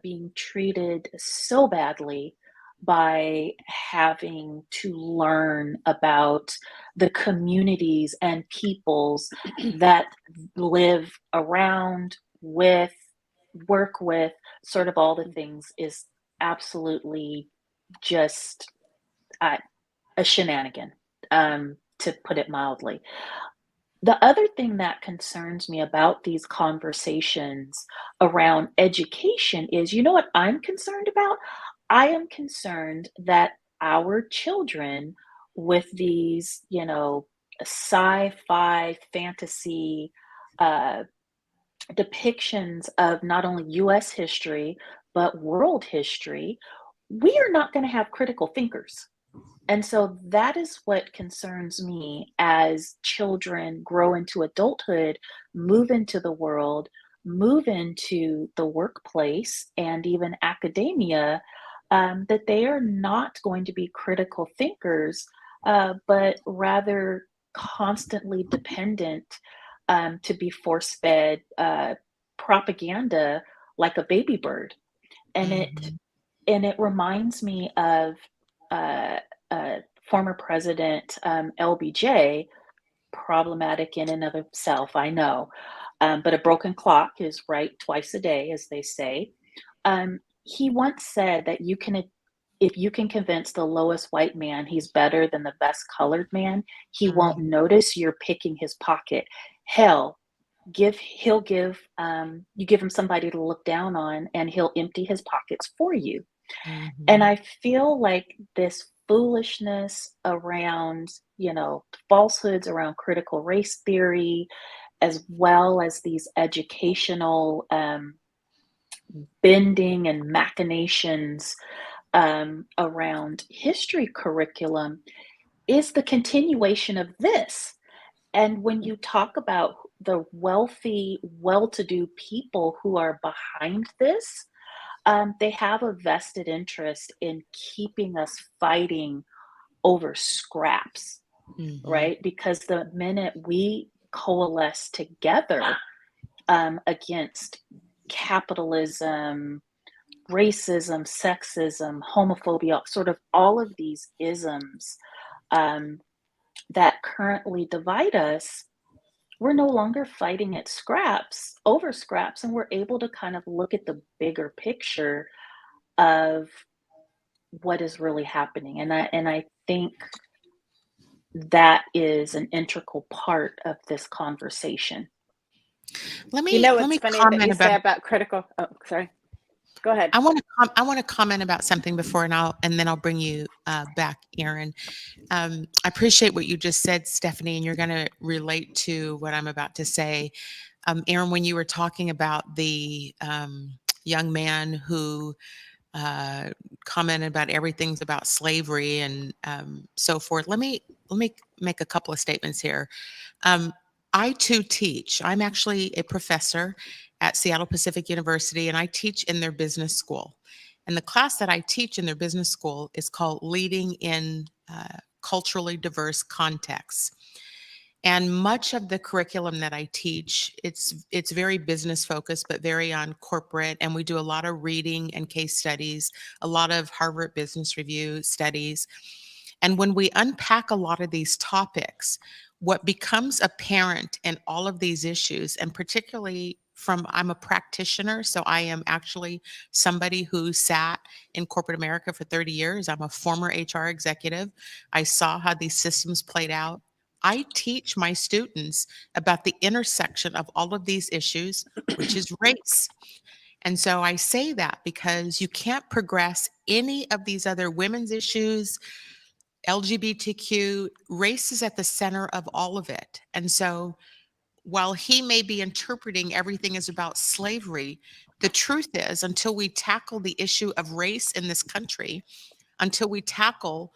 being treated so badly by having to learn about the communities and peoples that live around, with, work with, sort of all the things, is absolutely just a shenanigan, to put it mildly. The other thing that concerns me about these conversations around education is, you know what I'm concerned about? I am concerned that our children, with these, sci-fi fantasy uh, depictions of not only US history, but world history, we are not going to have critical thinkers. And so that is what concerns me as children grow into adulthood, move into the world, move into the workplace, and even academia, that they are not going to be critical thinkers, but rather constantly dependent, to be force fed propaganda like a baby bird. And it reminds me of uh, former President LBJ, problematic in and of himself, I know, but a broken clock is right twice a day, as they say. He once said that if you can convince the lowest white man he's better than the best colored man, he won't notice you're picking his pocket. Hell, you give him somebody to look down on, and he'll empty his pockets for you. And I feel like this foolishness around, falsehoods around critical race theory, as well as these educational bending and machinations around history curriculum, is the continuation of this. And when you talk about the wealthy, well-to-do people who are behind this, they have a vested interest in keeping us fighting over scraps, right? Because the minute we coalesce together against capitalism, racism, sexism, homophobia, sort of all of these isms that currently divide us, we're no longer fighting at over scraps, and we're able to kind of look at the bigger picture of what is really happening. And I think that is an integral part of this conversation. Let You me know, let it's me funny that comment you say about. about critical. Oh, sorry. Go ahead. I want to comment about something before, and then I'll bring you back, Erin. I appreciate what you just said, Stephanie, and you're going to relate to what I'm about to say. Erin, when you were talking about the young man who commented about everything's about slavery and so forth, let me make a couple of statements here. I too teach. I'm actually a professor at Seattle Pacific University, and I teach in their business school. And the class that I teach in their business school is called Leading in Culturally Diverse Contexts. And much of the curriculum that I teach, it's very business focused, but very on corporate. And we do a lot of reading and case studies, a lot of Harvard Business Review studies. And when we unpack a lot of these topics, what becomes apparent in all of these issues, and particularly I'm a practitioner, so I am actually somebody who sat in corporate America for 30 years. I'm a former HR executive. I saw how these systems played out. I teach my students about the intersection of all of these issues, which is race. And so I say that because you can't progress any of these other women's issues, LGBTQ, race is at the center of all of it. And so while he may be interpreting everything as about slavery, the truth is, until we tackle the issue of race in this country, until we tackle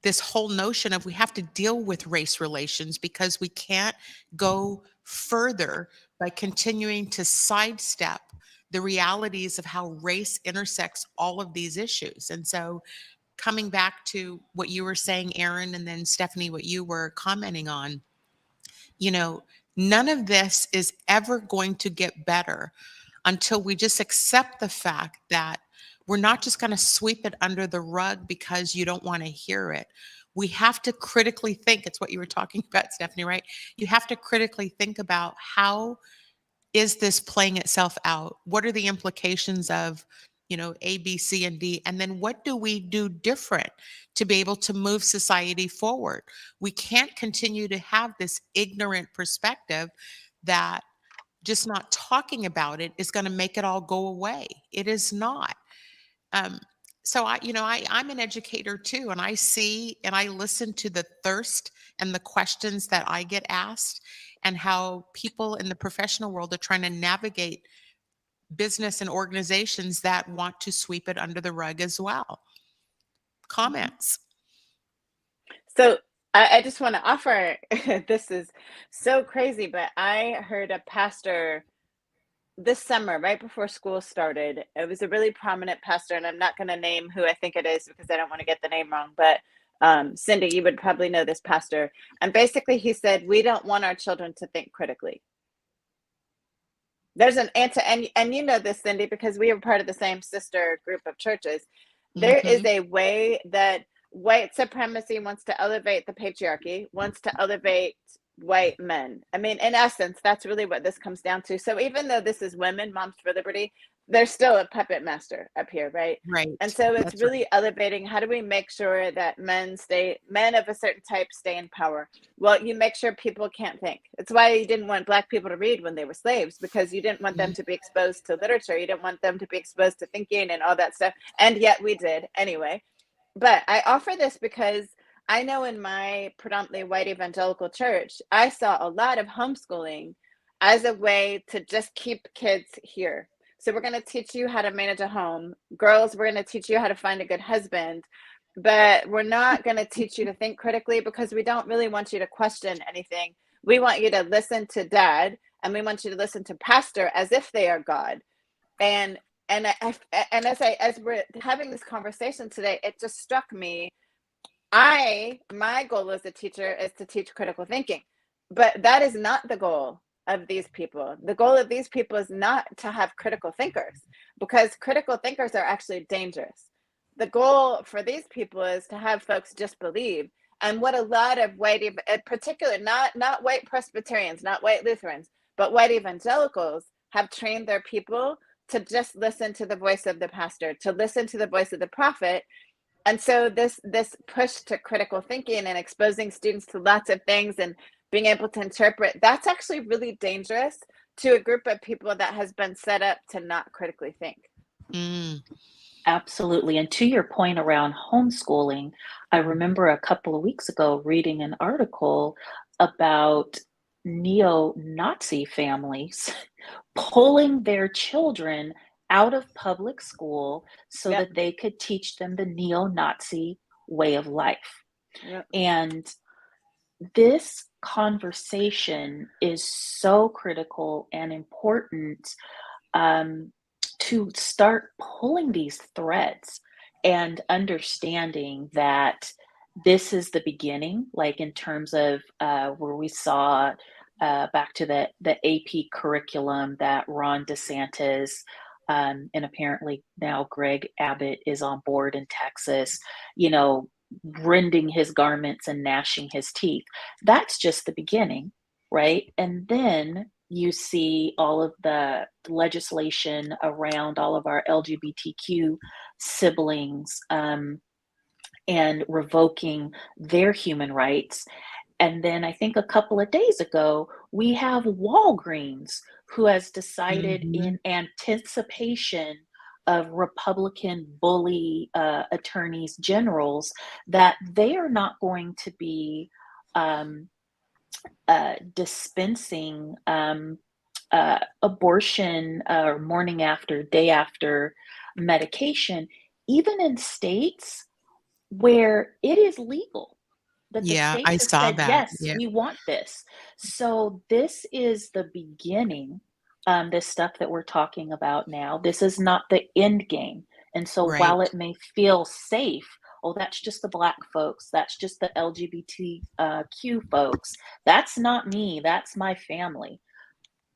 this whole notion of we have to deal with race relations, because we can't go further by continuing to sidestep the realities of how race intersects all of these issues. And so coming back to what you were saying, Erin, and then Stephanie, what you were commenting on, none of this is ever going to get better until we just accept the fact that we're not just going to sweep it under the rug because you don't want to hear it. We have to critically think. It's what you were talking about, Stephanie, right? You have to critically think about, how is this playing itself out? What are the implications of, A, B, C, and D? And then what do we do different to be able to move society forward? We can't continue to have this ignorant perspective that just not talking about it is going to make it all go away. It is not. Um, so I'm an educator too, and I see and I listen to the thirst and the questions that I get asked, and how people in the professional world are trying to navigate business and organizations that want to sweep it under the rug as well. Comments? So I just want to offer, this is so crazy, but I heard a pastor this summer, right before school started. It was a really prominent pastor, and I'm not going to name who I think it is because I don't want to get the name wrong, but Cindi, you would probably know this pastor. And basically he said, we don't want our children to think critically. There's an answer, and you know this, Cindi, because we are part of the same sister group of churches. There is a way that white supremacy wants to elevate the patriarchy, wants to elevate white men. I mean, in essence, that's really what this comes down to. So even though this is women, Moms for Liberty, there's still a puppet master up here, right? Right. And so it's That's really right. elevating. How do we make sure that men of a certain type stay in power? Well, you make sure people can't think. It's why you didn't want Black people to read when they were slaves, because you didn't want them to be exposed to literature. You didn't want them to be exposed to thinking and all that stuff. And yet we did anyway. But I offer this because I know in my predominantly white evangelical church, I saw a lot of homeschooling as a way to just keep kids here. So we're going to teach you how to manage a home. Girls, we're going to teach you how to find a good husband. But we're not going to teach you to think critically, because we don't really want you to question anything. We want you to listen to dad, and we want you to listen to pastor as if they are God. And as we're having this conversation today, it just struck me. My goal as a teacher is to teach critical thinking, but that is not the goal of these people. The goal of these people is not to have critical thinkers, because critical thinkers are actually dangerous. The goal for these people is to have folks just believe. And what a lot of white, in particular, not white Presbyterians, not white Lutherans, but white evangelicals have trained their people to just listen to the voice of the pastor, to listen to the voice of the prophet. And so this push to critical thinking and exposing students to lots of things and being able to interpret, that's actually really dangerous to a group of people that has been set up to not critically think. Absolutely. And to your point around homeschooling, I remember a couple of weeks ago reading an article about neo-Nazi families pulling their children out of public school so Yep. that they could teach them the neo-Nazi way of life. Yep. And this conversation is so critical and important to start pulling these threads and understanding that this is the beginning, like in terms of where we saw back to the AP curriculum that Ron DeSantis and apparently now Greg Abbott is on board in Texas, rending his garments and gnashing his teeth. That's just the beginning, right? And then you see all of the legislation around all of our LGBTQ siblings and revoking their human rights. And then I think a couple of days ago, we have Walgreens, who has decided in anticipation of Republican bully attorneys generals that they are not going to be dispensing abortion or morning after, day after medication, even in states where it is legal. That the states I have saw said, that. yes, Yeah. we want this. So this is the beginning, this stuff that we're talking about now. This is not the end game. And so while Right. it may feel safe, oh, that's just the Black folks, that's just the LGBTQ folks, that's not me, that's my family.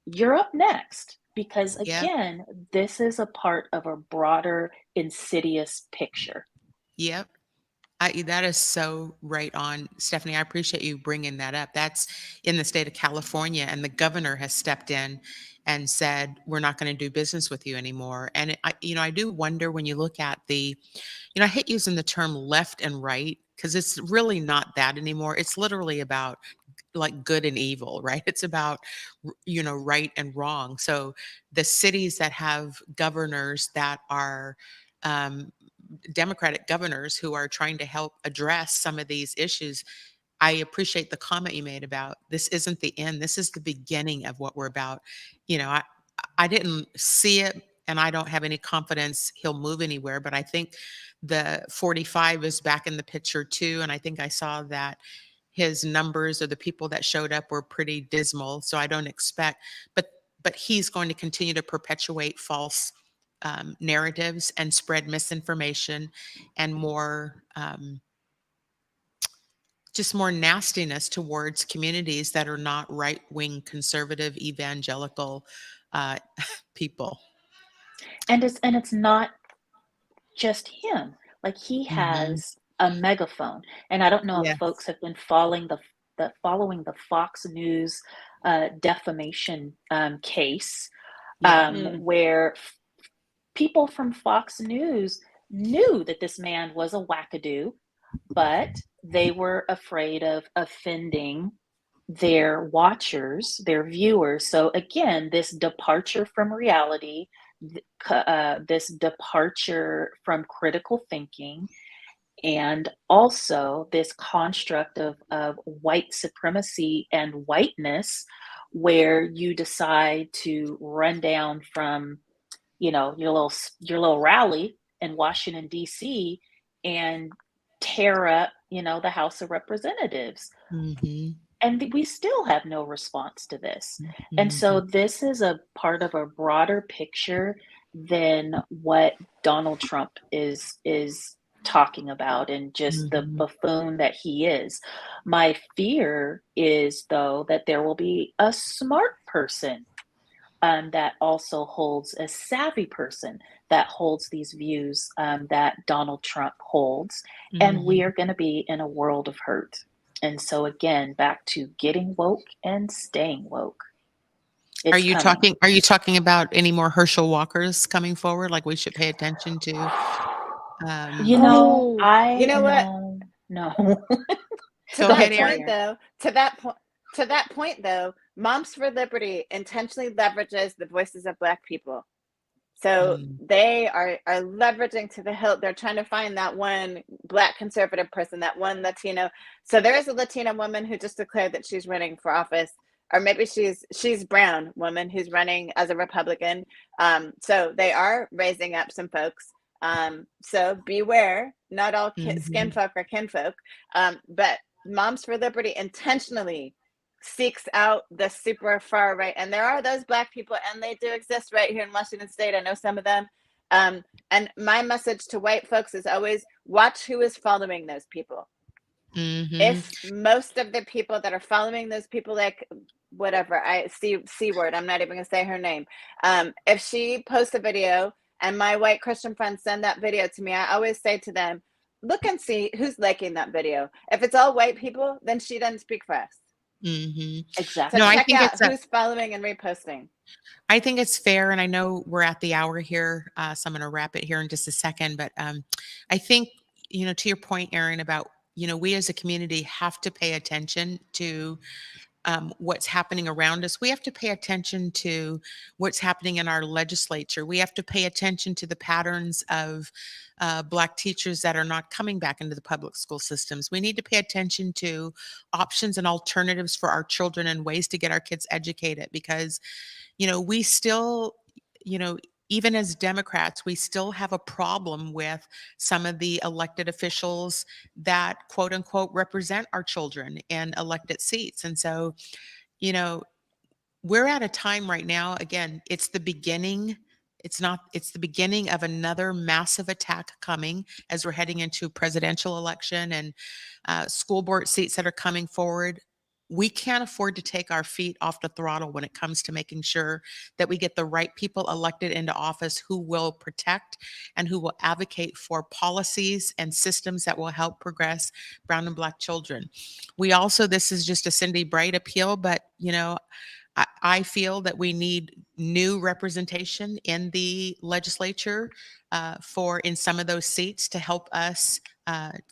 You're up next. because Yep. again, this is a part of a broader insidious picture. Yep. That is so right on, Stephanie. I appreciate you bringing that up. That's in the state of California, and the governor has stepped in and said, we're not going to do business with you anymore. And I do wonder when you look at I hate using the term left and right because it's really not that anymore. It's literally about like good and evil, right? It's about, right and wrong. So the cities that have governors that are, um, Democratic governors who are trying to help address some of these issues. I appreciate the comment you made about this isn't the end. This is the beginning of what we're about. You know, I didn't see it and I don't have any confidence he'll move anywhere, but I think the 45 is back in the picture too. And I think I saw that his numbers or the people that showed up were pretty dismal. So I don't expect, but he's going to continue to perpetuate false narratives and spread misinformation and more just more nastiness towards communities that are not right-wing conservative evangelical uh, people. And it's not just him. Like he Hmm. has a megaphone, and I don't know if Yes. folks have been following the Fox News defamation case, Yeah. where people from Fox News knew that this man was a wackadoo, but they were afraid of offending their watchers, their viewers. So again, this departure from reality, this departure from critical thinking, and also this construct of white supremacy and whiteness, where you decide to run down from your little rally in Washington D.C. and tear up the House of Representatives. Hmm. And we still have no response to this. And Hmm. so this is a part of a broader picture than what Donald Trump is talking about, and just the Hmm. buffoon that he is. My fear is, though, that there will be a smart person that also holds, a savvy person that holds these views that Donald Trump holds. And we Hmm. are going to be in a world of hurt. And so, again, back to getting woke and staying woke. Are It's you coming. talking about any more Herschel Walkers coming forward? Like we should pay attention to? You know, Oh, you I know what? no. To Go Go ahead, ahead, that Erin. point Carrier. though, Moms for Liberty intentionally leverages the voices of Black people. So Mm. they are leveraging to the hilt. They're trying to find that one Black conservative person, that one Latino. So there is a Latina woman who just declared that she's running for office, or maybe she's brown woman who's running as a Republican. So they are raising up some folks. So beware, not all skin Mhm. folk are kinfolk. But Moms for Liberty intentionally seeks out the super far right, and there are those Black people, and they do exist right here in Washington State. I know some of them. And my message to white folks is always watch who is following those people. Mhm. If most of the people that are following those people, like whatever, I see C word, I'm not even gonna say her name. If she posts a video and my white Christian friends send that video to me, I always say to them, look and see who's liking that video. If it's all white people, then she doesn't speak for us. Mhm. So No, Exactly. check out who's following and reposting. I think it's fair, and I know we're at the hour here, so I'm going to wrap it here in just a second. But I think, to your point, Erin, about we as a community have to pay attention to what's happening around us. We have to pay attention to what's happening in our legislature. We have to pay attention to the patterns of Black teachers that are not coming back into the public school systems. We need to pay attention to options and alternatives for our children and ways to get our kids educated, because we still, even as Democrats, we still have a problem with some of the elected officials that quote unquote represent our children in elected seats. And so, you know, we're at a time right now, again, it's the beginning. It's the beginning of another massive attack coming as we're heading into presidential election and school board seats that are coming forward. we can't afford to take our feet off the throttle when it comes to making sure that we get the right people elected into office who will protect and who will advocate for policies and systems that will help progress brown and Black children. We also, this is just a Cindi Bright appeal, but I feel that we need new representation in the legislature in some of those seats to help us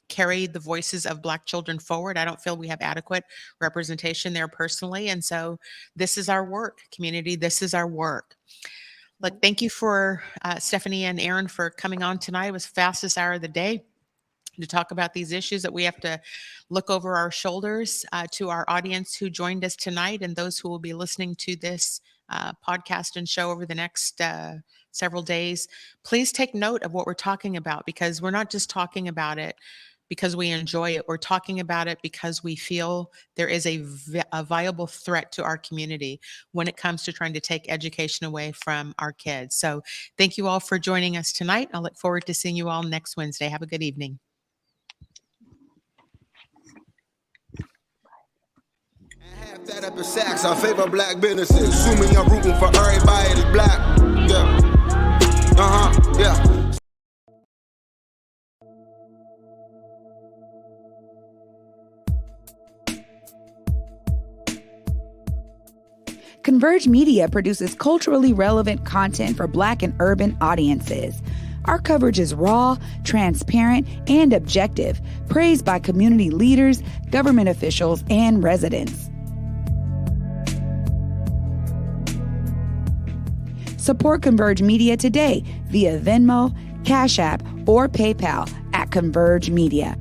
carry the voices of Black children forward. I don't feel we have adequate representation there personally. And so this is our work, community. This is our work. Look, thank you for Stephanie and Erin for coming on tonight. It was the fastest hour of the day to talk about these issues that we have to look over our shoulders. To our audience who joined us tonight and those who will be listening to this podcast and show over the next several days, please take note of what we're talking about, because we're not just talking about it because we enjoy it. We're talking about it because we feel there is a viable threat to our community when it comes to trying to take education away from our kids. So thank you all for joining us tonight. I look forward to seeing you all next Wednesday. Have a good evening. That up in sacks, I favor Black businesses. Assuming I'm rooting for everybody that's Black. Yeah. Yeah. Converge Media produces culturally relevant content for Black and urban audiences. Our coverage is raw, transparent, and objective, praised by community leaders, government officials, and residents. Support Converge Media today via Venmo, Cash App, or PayPal at Converge Media.